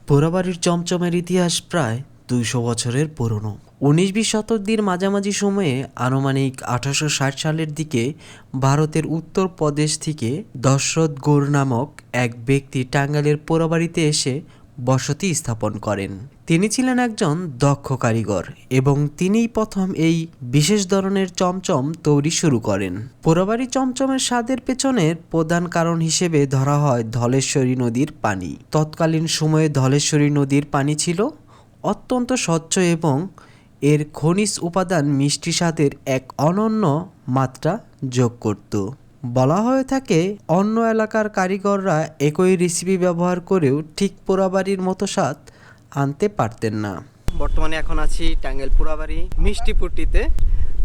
পোড়াবাড়ির চমচমের ইতিহাস প্রায় ২০০ বছরের পুরনো। ১৯-২০ শতাব্দীর মাঝামাঝি সময়ে আনুমানিক ১৮৬০ সালের দিকে ভারতের উত্তরপ্রদেশ থেকে দশরথ গৌর নামক এক ব্যক্তি টাঙ্গাইলের পোড়াবাড়িতে এসে বসতি স্থাপন করেন। তিনি ছিলেন একজন দক্ষ কারিগর এবং তিনিই প্রথম এই বিশেষ ধরনের চমচম তৈরি শুরু করেন। পোড়াবাড়ি চমচমের স্বাদের পেছনের প্রধান কারণ হিসেবে ধরা হয় ধলেশ্বরী নদীর পানি। তৎকালীন সময়ে ধলেশ্বরী নদীর পানি ছিল অত্যন্ত স্বচ্ছ এবং এর খনিজ উপাদান মিষ্টি স্বাদের এক অনন্য মাত্রা যোগ করত। বলা হয়ে থাকে অন্য এলাকার কারিগররা একই রেসিপি ব্যবহার করেও ঠিক পোড়াবাড়ির মতো স্বাদ আনতে পারতেন না। বর্তমানে এখন আছি টাঙ্গাইল পোড়াবাড়ি মিষ্টিপুট্টিতে।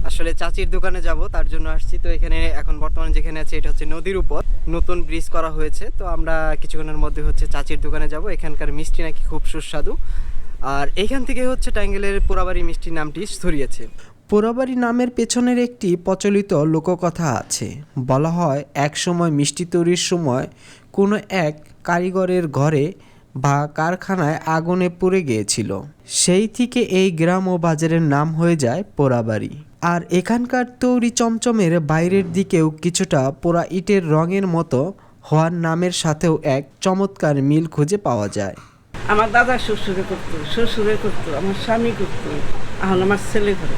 আসলে চাচির দোকানে যাব, তার জন্য আসছি। তো এখানে এখন বর্তমানে যেখানে আছি এটা হচ্ছে নদীর উপর, নতুন ব্রিজ করা হয়েছে। তো আমরা কিছুক্ষণের মধ্যে হচ্ছে চাচির দোকানে যাব। এখানকার মিষ্টি নাকি খুব সুস্বাদু, আর এখান থেকে হচ্ছে টাঙ্গাইলের পোড়াবাড়ি মিষ্টি নামটি ছড়িয়েছে। পোড়াবাড়ি নামের পেছনের একটি প্রচলিত লোককথা আছে। বলা হয় এক সময় মিষ্টি তৈরির সময় কোনো এক কারিগরের ঘরে বা কারখানায় আগুনে পুড়ে গিয়েছিল। সেই থেকে এই গ্রাম ও বাজারের নাম হয়ে যায় পোড়াবাড়ি। আর এখানকার তৈরি চমচমের বাইরের দিকেও কিছুটা পোড়া ইটের রঙের মতো হওয়ার নামের সাথেও এক চমৎকার মিল খুঁজে পাওয়া যায়। আমার দাদা শ্বশুরে করতো, আমার স্বামী করতো, এখন আমার ছেলে করে।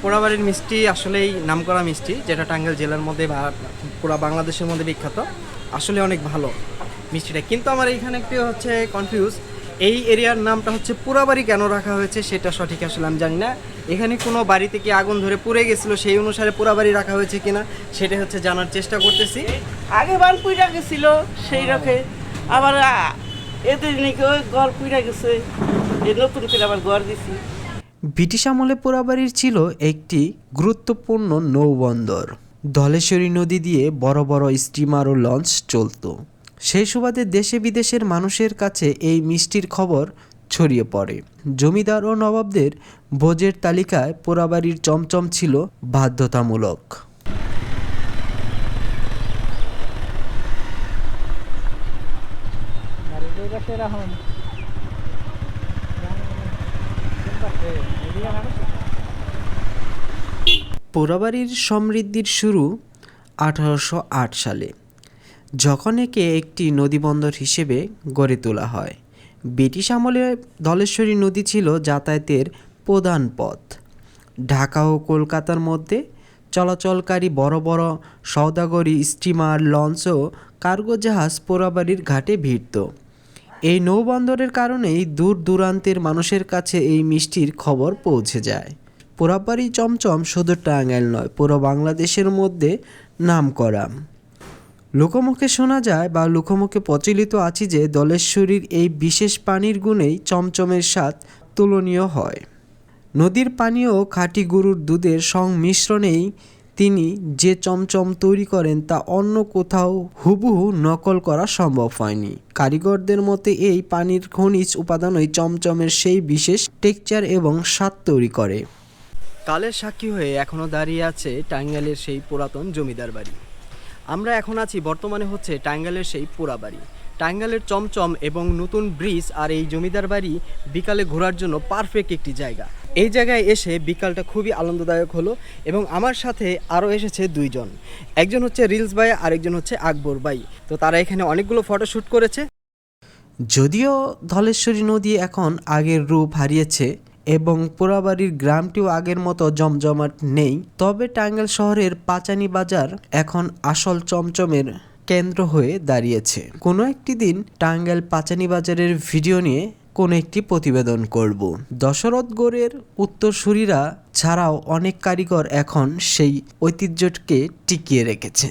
পোড়াবাড়ির মিষ্টি আসলেই নামকরা মিষ্টি, যেটা টাঙ্গাইল জেলার মধ্যে বা পুরো বাংলাদেশের মধ্যে বিখ্যাত। আসলে অনেক ভালো মিষ্টিটা। কিন্তু আমার এইখানে একটু হচ্ছে কনফিউজ, এই এরিয়ার নামটা হচ্ছে পোড়াবাড়ি কেন রাখা হয়েছে সেটা সঠিক আসলে আমি জানি না। এখানে কোনো বাড়িতে কি আগুন ধরে পুড়ে গেছিলো, সেই অনুসারে পোড়াবাড়ি রাখা হয়েছে কিনা সেটা হচ্ছে জানার চেষ্টা করতেছি। আগে বান পুইরা গেছিল সেই রকে, আবার এদের নাকি ওই ঘর পুইরা গেছে, এই নতুন করে আবার ঘর দিছি। ব্রিটিশ আমলে পোড়াবাড়ির ছিল একটি গুরুত্বপূর্ণ নৌবন্দর। ধলেশ্বরী নদী দিয়ে বড় বড় স্টিমার ও লঞ্চ চলত। সেই সুবাদে দেশে বিদেশের মানুষের কাছে এই মিষ্টির খবর ছড়িয়ে পড়ে। জমিদার ও নবাবদের ভোজের তালিকায় পোড়াবাড়ির চমচম ছিল বাধ্যতামূলক। পোড়াবাড়ির সমৃদ্ধির শুরু 1808 সালে, যখন একে একটি নদীবন্দর হিসেবে গড়ে তোলা হয়। ব্রিটিশ আমলে ধলেশ্বরী নদী ছিল যাতায়াতের প্রধান পথ। ঢাকা ও কলকাতার মধ্যে চলাচলকারী বড় বড় সওদাগরি স্টিমার, লঞ্চ ও কার্গো জাহাজ পোড়াবাড়ির ঘাটে ভিড়ত। এই নৌবন্দরের কারণেই দূর দূরান্তের মানুষের কাছে এই মিষ্টির খবর পৌঁছে যায়। পোড়াবাড়ি চমচম শুধু টাঙ্গাইল নয়, পুরো বাংলাদেশের মধ্যে নামকরা। লোকমুখে শোনা যায় বা লোকমুখে প্রচলিত আছে যে ধলেশ্বরীর এই বিশেষ পানির গুণেই চমচমের স্বাদ তুলনীয় হয়। নদীর পানি ও খাঁটি গরুর দুধের সংমিশ্রণেই তিনি যে চমচম তৈরি করেন তা অন্য কোথাও হুবহু নকল করা সম্ভব হয়নি। কারিগরদের মতে এই পানির খনিজ উপাদানই চমচমের সেই বিশেষ টেক্সচার এবং স্বাদ তৈরি করে। কালের সাক্ষী হয়ে এখনও দাঁড়িয়ে আছে টাঙ্গাইলের সেই পুরাতন জমিদার বাড়ি। আমরা এখন আছি বর্তমানে হচ্ছে টাঙ্গাইলের সেই পোড়াবাড়ি। টাঙ্গাইলের চমচম এবং নতুন ব্রিজ আর এই জমিদার বাড়ি বিকালে ঘোরার জন্য পারফেক্ট একটি জায়গা। এই জায়গায় এসে বিকালটা খুবই আনন্দদায়ক হলো এবং আমার সাথে আরও এসেছে দুইজন। একজন হচ্ছে রিলস ভাই, আরেকজন হচ্ছে আকবর ভাই। তো তারা এখানে অনেকগুলো ফটোশ্যুট করেছে। যদিও ধলেশ্বরী নদী এখন আগের রূপ হারিয়েছে এবং পোড়াবাড়ির গ্রামটিও আগের মতো জমজমাট নেই, তবে টাঙ্গাইল শহরের পাচানি বাজার এখন আসল চমচমের কেন্দ্র হয়ে দাঁড়িয়েছে। কোনো একটি দিন টাঙ্গাইল পাচানি বাজারের ভিডিও নিয়ে কোনো একটি প্রতিবেদন করব। দশরথ গৌড়ের উত্তরসূরিরা ছাড়াও অনেক কারিগর এখন সেই ঐতিহ্যকে টিকিয়ে রেখেছে।